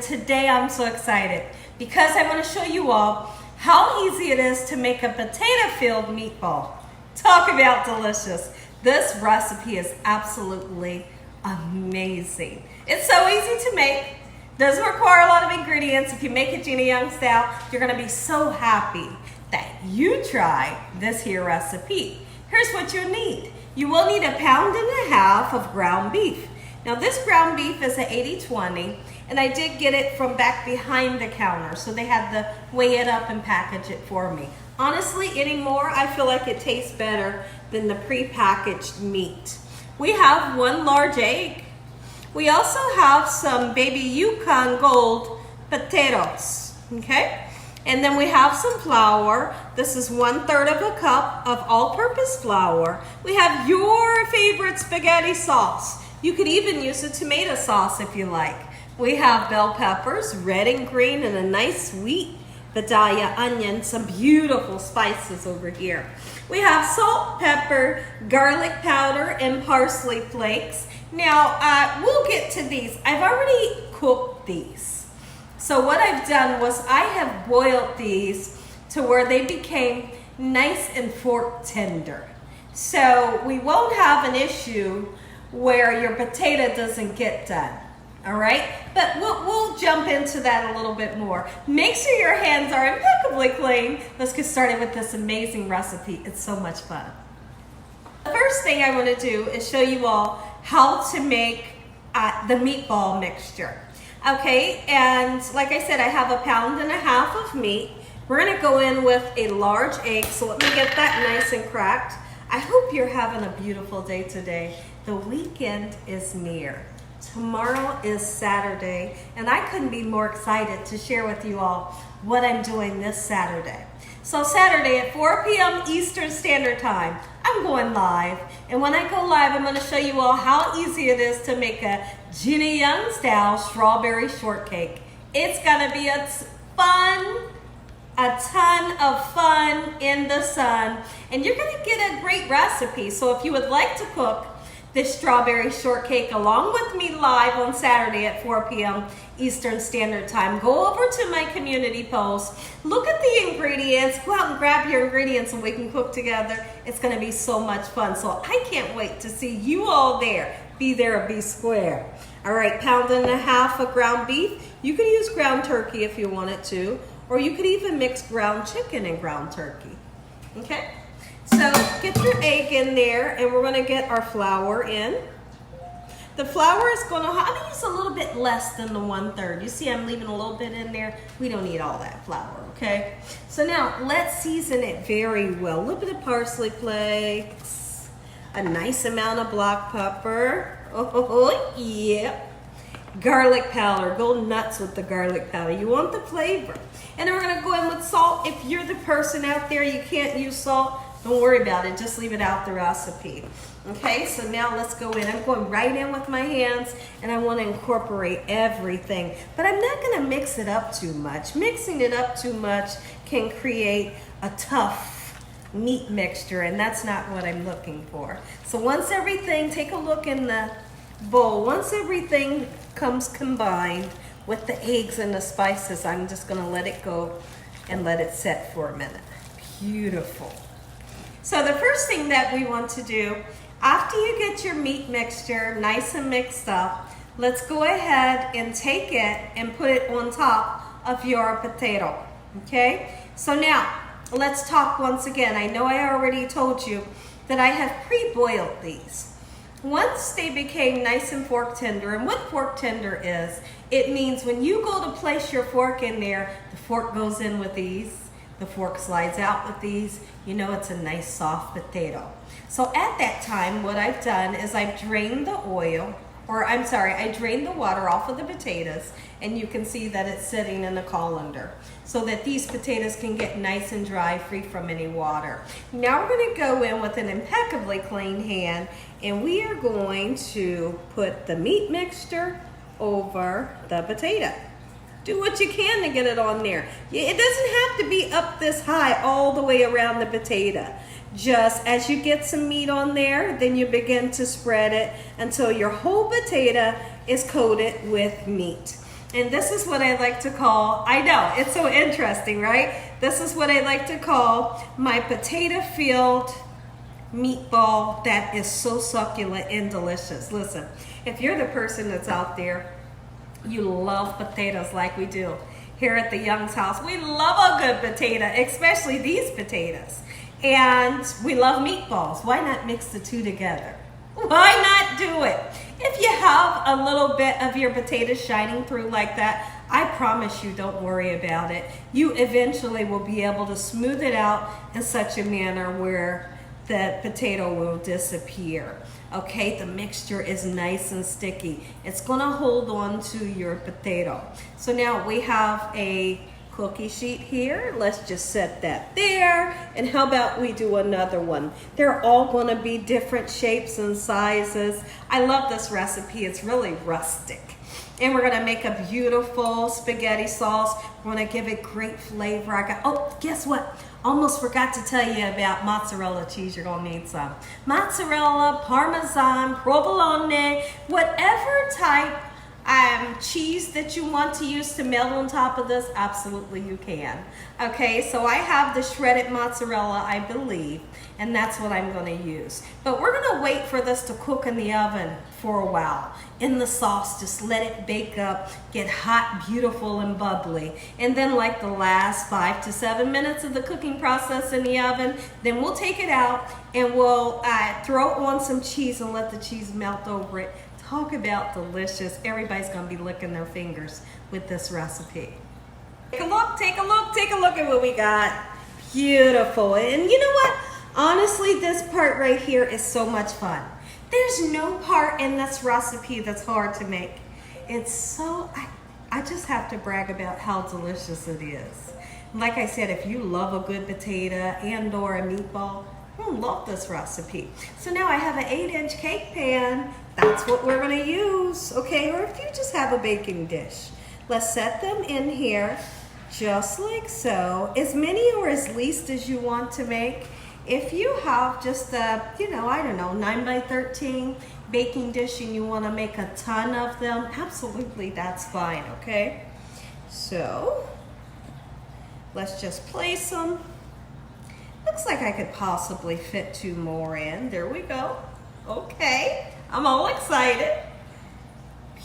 today I'm so excited because I want to show you all how easy it is to make a potato-filled meatball. Talk about delicious. This recipe is absolutely amazing. It's so easy to make. Doesn't require a lot of ingredients. If you make it Gina Young style, you're gonna be so happy that you try this here recipe. Here's what you need. You will need 1.5 pounds of ground beef. Now this ground beef is an 80/20, and I did get it from back behind the counter, so they had to weigh it up and package it for me. Honestly, anymore, I feel like it tastes better than the pre-packaged meat. We have 1 large egg. We also have some baby Yukon gold potatoes, okay? And then we have some flour. This is 1/3 of a cup of all-purpose flour. We have your favorite spaghetti sauce. You could even use a tomato sauce if you like. We have bell peppers, red and green, and a nice sweet Vidalia onion, some beautiful spices over here. We have salt, pepper, garlic powder, and parsley flakes. Now, we'll get to these. I've already cooked these. So what I've done was I have boiled these to where they became nice and fork tender. So we won't have an issue where your potato doesn't get done. All right, but we'll jump into that a little bit more. Make sure your hands are impeccably clean. Let's get started with this amazing recipe. It's so much fun. The first thing I want to do is show you all how to make the meatball mixture. Okay, and like I said, I have 1.5 pounds of meat. We're gonna go in with a large egg, so let me get that nice and cracked. I hope you're having a beautiful day today. The weekend is near. Tomorrow is Saturday, and I couldn't be more excited to share with you all what I'm doing this Saturday. So Saturday at 4 p.m. Eastern Standard Time, I'm going live. And when I go live, I'm gonna show you all how easy it is to make a Gina Young style strawberry shortcake. It's gonna be a ton of fun in the sun, and you're gonna get a great recipe. So if you would like to cook this strawberry shortcake along with me live on Saturday at 4 p.m. Eastern Standard Time, go over to my community post, look at the ingredients, go out and grab your ingredients and we can cook together. It's gonna be so much fun. So I can't wait to see you all there. Be there or be square. All right, 1.5 pounds of ground beef. You could use ground turkey if you wanted to, or you could even mix ground chicken and ground turkey, okay? So get your egg in there, and we're gonna get our flour in. The flour is I'm gonna use a little bit less than the 1/3. You see I'm leaving a little bit in there. We don't need all that flour, okay? So now let's season it very well. A little bit of parsley flakes, a nice amount of black pepper. Oh, yeah. Garlic powder, go nuts with the garlic powder. You want the flavor. And then we're gonna go in with salt. If you're the person out there, you can't use salt, don't worry about it, just leave it out the recipe. Okay, so now let's go in. I'm going right in with my hands, and I want to incorporate everything. But I'm not gonna mix it up too much. Mixing it up too much can create a tough meat mixture, and that's not what I'm looking for. So once everything, take a look in the bowl, once everything comes combined with the eggs and the spices, I'm just gonna let it go and let it set for a minute. Beautiful. So the first thing that we want to do, after you get your meat mixture nice and mixed up, let's go ahead and take it and put it on top of your potato, okay? So now, let's talk once again. I know I already told you that I have pre-boiled these. Once they became nice and fork tender, and what fork tender is, it means when you go to place your fork in there, the fork goes in with these, the fork slides out with these, you know it's a nice soft potato. So at that time, what I've done is I've drained the oil, I drained the water off of the potatoes, and you can see that it's sitting in a colander so that these potatoes can get nice and dry, free from any water. Now we're gonna go in with an impeccably clean hand, and we are going to put the meat mixture over the potato. Do what you can to get it on there. It doesn't have to be up this high all the way around the potato. Just as you get some meat on there, then you begin to spread it until your whole potato is coated with meat. And this is what I like to call, I know, it's so interesting, right? This is what I like to call my potato-filled meatball that is so succulent and delicious. Listen, if you're the person that's out there, you love potatoes like we do here at the Young's house. We love a good potato, especially these potatoes. And we love meatballs. Why not mix the two together? Why not do it? If you have a little bit of your potatoes shining through like that, I promise you, don't worry about it. You eventually will be able to smooth it out in such a manner where the potato will disappear. Okay, the mixture is nice and sticky. It's gonna hold on to your potato. So now we have a cookie sheet here. Let's just set that there. And how about we do another one? They're all gonna be different shapes and sizes. I love this recipe, it's really rustic. And we're gonna make a beautiful spaghetti sauce. We're gonna give it great flavor. Oh, guess what? Almost forgot to tell you about mozzarella cheese. You're gonna need some. Mozzarella, Parmesan, provolone, whatever type cheese that you want to use to melt on top of this, absolutely you can. Okay, so I have the shredded mozzarella, I believe, and that's what I'm gonna use. But we're gonna wait for this to cook in the oven for a while. In the sauce, just let it bake up, get hot, beautiful, and bubbly. And then like the last 5 to 7 minutes of the cooking process in the oven, then we'll take it out and we'll throw on some cheese and let the cheese melt over it. Talk about delicious. Everybody's gonna be licking their fingers with this recipe. Take a look, take a look, take a look at what we got. Beautiful. And you know what? Honestly, this part right here is so much fun. There's no part in this recipe that's hard to make. It's so, I just have to brag about how delicious it is. Like I said, if you love a good potato and or a meatball, you'll love this recipe. So now I have an 8-inch cake pan. That's what we're gonna use, okay? Or if you just have a baking dish. Let's set them in here just like so. As many or as least as you want to make. If you have just a, I don't know, 9 by 13 baking dish and you wanna make a ton of them, absolutely that's fine, okay? So, let's just place them. Looks like I could possibly fit 2 more in. There we go. Okay, I'm all excited.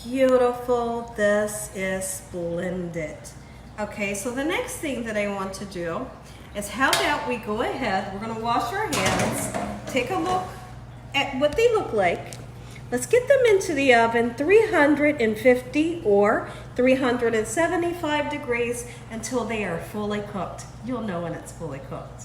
Beautiful, this is splendid. Okay, so the next thing that I want to do is how about we go ahead, we're gonna wash our hands, take a look at what they look like. Let's get them into the oven, 350 or 375 degrees until they are fully cooked. You'll know when it's fully cooked.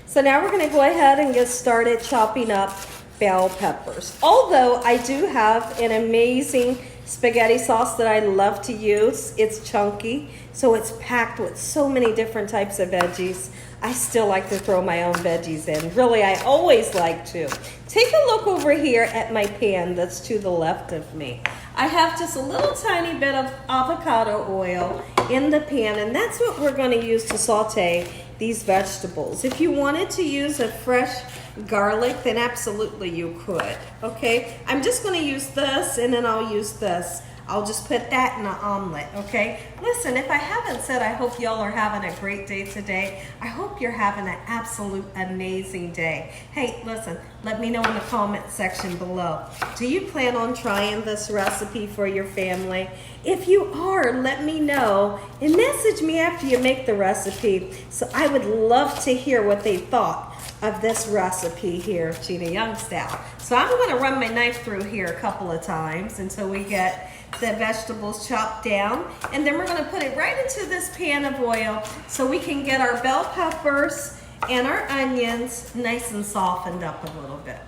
So now we're gonna go ahead and get started chopping up bell peppers. Although I do have an amazing spaghetti sauce that I love to use. It's chunky, so it's packed with so many different types of veggies. I still like to throw my own veggies in. Really, I always like to. Take a look over here at my pan that's to the left of me. I have just a little tiny bit of avocado oil in the pan, and that's what we're going to use to saute these vegetables. If you wanted to use a fresh garlic, then absolutely you could. Okay, I'm just going to use this, and then I'll use this. I'll just put that in an omelet, okay? Listen, if I haven't said, I hope y'all are having a great day today. I hope you're having an absolute amazing day. Hey, listen, let me know in the comment section below. Do you plan on trying this recipe for your family? If you are, let me know and message me after you make the recipe. So I would love to hear what they thought of this recipe here, Gina Young style. So I'm gonna run my knife through here a couple of times until we get the vegetables chopped down, and then we're going to put it right into this pan of oil so we can get our bell peppers and our onions nice and softened up a little bit.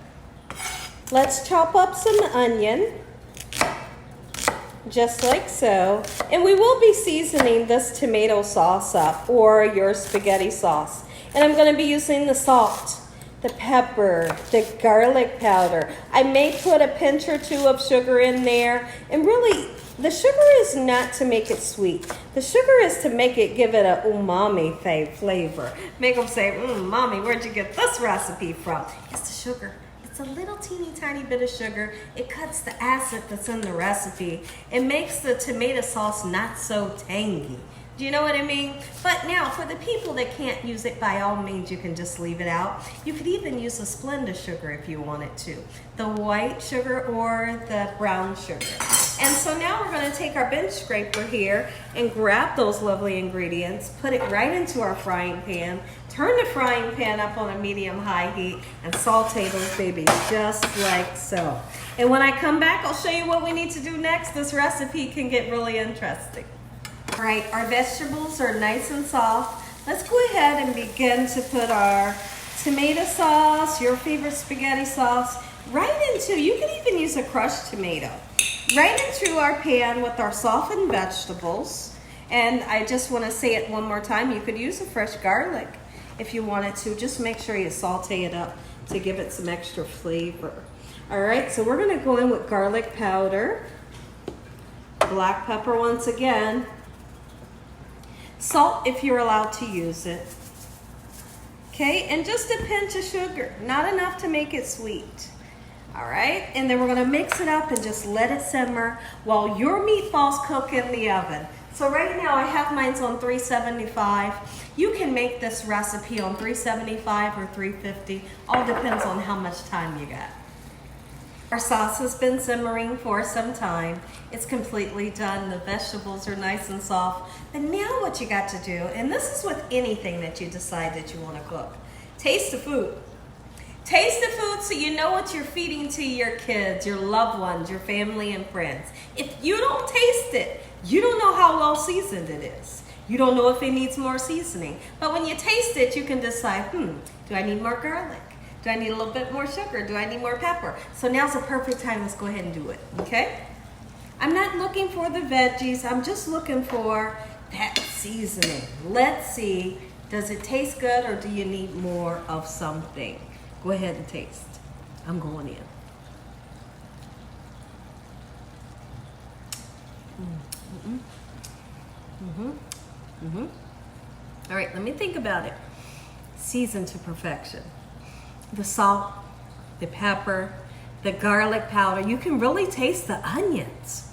Let's chop up some onion, just like so, and we will be seasoning this tomato sauce up, or your spaghetti sauce, and I'm going to be using the salt, the pepper, the garlic powder. I may put a pinch or 2 of sugar in there. And really, the sugar is not to make it sweet. The sugar is to make it, give it a umami flavor. Make them say, Mommy, where'd you get this recipe from? It's the sugar. It's a little teeny tiny bit of sugar. It cuts the acid that's in the recipe. It makes the tomato sauce not so tangy. Do you know what I mean? But now, for the people that can't use it, by all means, you can just leave it out. You could even use a Splenda sugar if you wanted to. The white sugar or the brown sugar. And so now we're going to take our bench scraper here and grab those lovely ingredients, put it right into our frying pan, turn the frying pan up on a medium-high heat, and saute those babies just like so. And when I come back, I'll show you what we need to do next. This recipe can get really interesting. All right, our vegetables are nice and soft. Let's go ahead and begin to put our tomato sauce, your favorite spaghetti sauce, right into, you can even use a crushed tomato, right into our pan with our softened vegetables. And I just want to say it one more time, you could use a fresh garlic if you wanted to. Just make sure you saute it up to give it some extra flavor. All right, so we're going to go in with garlic powder, black pepper once again, salt if you're allowed to use it, okay, and just a pinch of sugar, not enough to make it sweet. All right, and then we're gonna mix it up and just let it simmer while your meatballs cook in the oven. So right now I have mine on 375. You can make this recipe on 375 or 350, all depends on how much time you got. Our sauce has been simmering for some time. It's completely done. The vegetables are nice and soft. But now what you got to do, and this is with anything that you decide that you want to cook, taste the food. Taste the food so you know what you're feeding to your kids, your loved ones, your family and friends. If you don't taste it, you don't know how well seasoned it is. You don't know if it needs more seasoning. But when you taste it, you can decide, do I need more garlic? Do I need a little bit more sugar? Do I need more pepper? So now's the perfect time. Let's go ahead and do it, okay? I'm not looking for the veggies. I'm just looking for that seasoning. Let's see, does it taste good or do you need more of something? Go ahead and taste. I'm going in. All right, let me think about it. Seasoned to perfection. The salt, the pepper, the garlic powder. You can really taste the onions.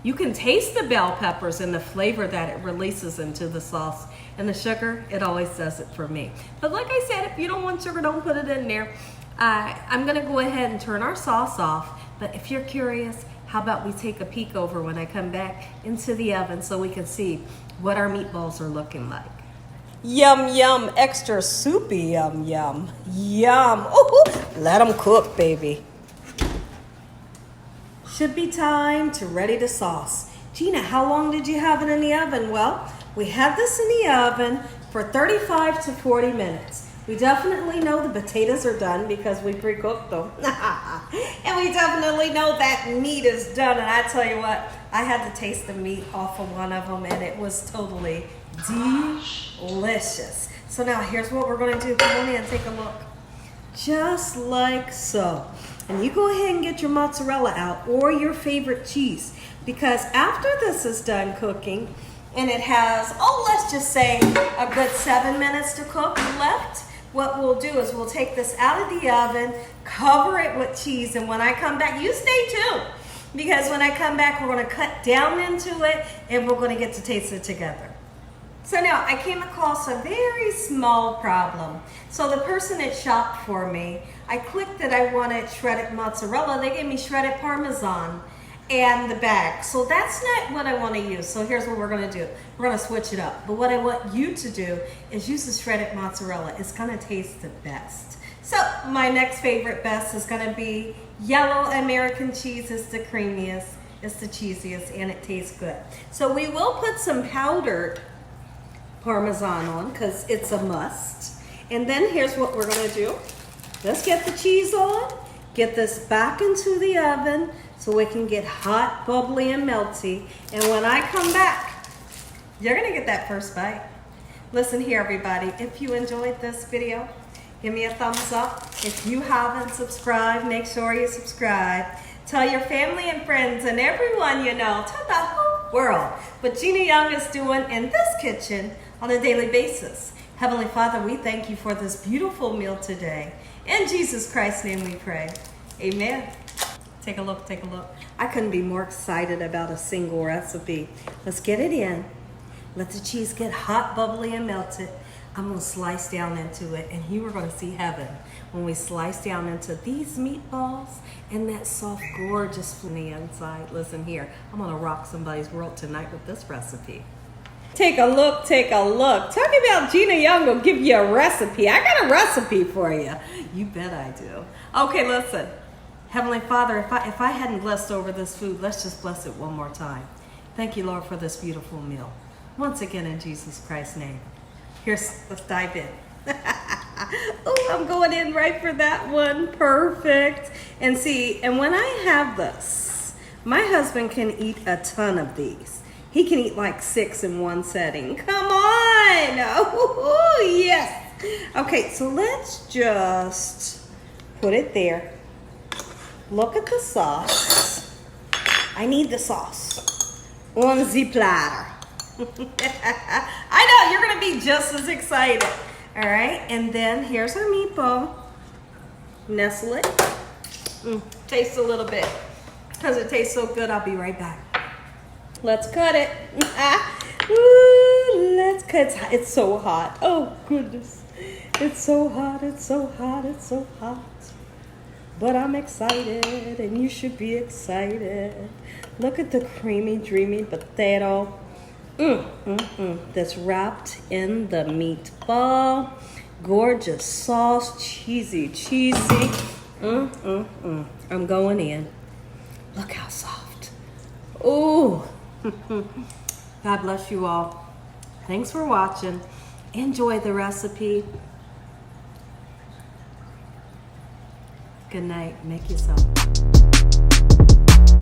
You can taste the bell peppers and the flavor that it releases into the sauce. And the sugar, it always does it for me. But like I said, if you don't want sugar, don't put it in there. I'm gonna go ahead and turn our sauce off. But if you're curious, how about we take a peek over when I come back into the oven so we can see what our meatballs are looking like. Yum, yum, extra soupy, yum, yum, yum. Ooh, let them cook, baby. Should be time to ready the sauce. Gina, how long did you have it in the oven? Well, we had this in the oven for 35 to 40 minutes. We definitely know the potatoes are done because we pre-cooked them. And we definitely know that meat is done. And I tell you what, I had to taste the meat off of one of them and it was totally delicious. So now here's what we're going to do. Come on in and take a look. Just like so. And you go ahead and get your mozzarella out or your favorite cheese, because after this is done cooking and it has, let's just say a good 7 minutes to cook left, what we'll do is we'll take this out of the oven, cover it with cheese, and when I come back, you stay tuned, because when I come back, we're going to cut down into it and we're going to get to taste it together. So now I came across a very small problem. So the person that shopped for me, I clicked that I wanted shredded mozzarella. They gave me shredded Parmesan and the bag. So that's not what I want to use. So here's what we're going to do. We're going to switch it up. But what I want you to do is use the shredded mozzarella. It's going to taste the best. So my next favorite best is going to be yellow American cheese. It's the creamiest, it's the cheesiest, and it tastes good. So we will put some powdered Parmesan on because it's a must. And then here's what we're going to do. Let's get the cheese on, get this back into the oven so it can get hot, bubbly, and melty. And when I come back, you're going to get that first bite. Listen here, everybody. If you enjoyed this video, give me a thumbs up. If you haven't subscribed, make sure you subscribe. Tell your family and friends and everyone you know. Tell the whole world what Gina Young is doing in this kitchen on a daily basis. Heavenly Father, we thank you for this beautiful meal today. In Jesus Christ's name we pray. Amen. Take a look, take a look. I couldn't be more excited about a single recipe. Let's get it in. Let the cheese get hot, bubbly, and melted. I'm gonna slice down into it, and you are gonna see heaven when we slice down into these meatballs and that soft, gorgeous from the inside. Listen here, I'm gonna rock somebody's world tonight with this recipe. Take a look, take a look. Talk about Gina Young will give you a recipe. I got a recipe for you. You bet I do. Okay, listen. Heavenly Father, if I hadn't blessed over this food, let's just bless it one more time. Thank you, Lord, for this beautiful meal. Once again, in Jesus Christ's name. Let's dive in. Oh, I'm going in right for that one. Perfect. And see, and when I have this, my husband can eat a ton of these. He can eat like 6 in one setting. Come on. Oh, yes. Okay, so let's just put it there. Look at the sauce. I need the sauce on the platter. I know, you're going to be just as excited. All right, and then here's our meatball. Nestle it. Taste a little bit. Because it tastes so good, I'll be right back. Let's cut it. Ooh, let's cut. It's so hot. Oh, goodness. It's so hot, it's so hot, it's so hot. But I'm excited, and you should be excited. Look at the creamy, dreamy potato. That's wrapped in the meatball. Gorgeous sauce, cheesy. I'm going in. Look how soft. Ooh. God bless you all. Thanks for watching. Enjoy the recipe. Good night. Make yourself.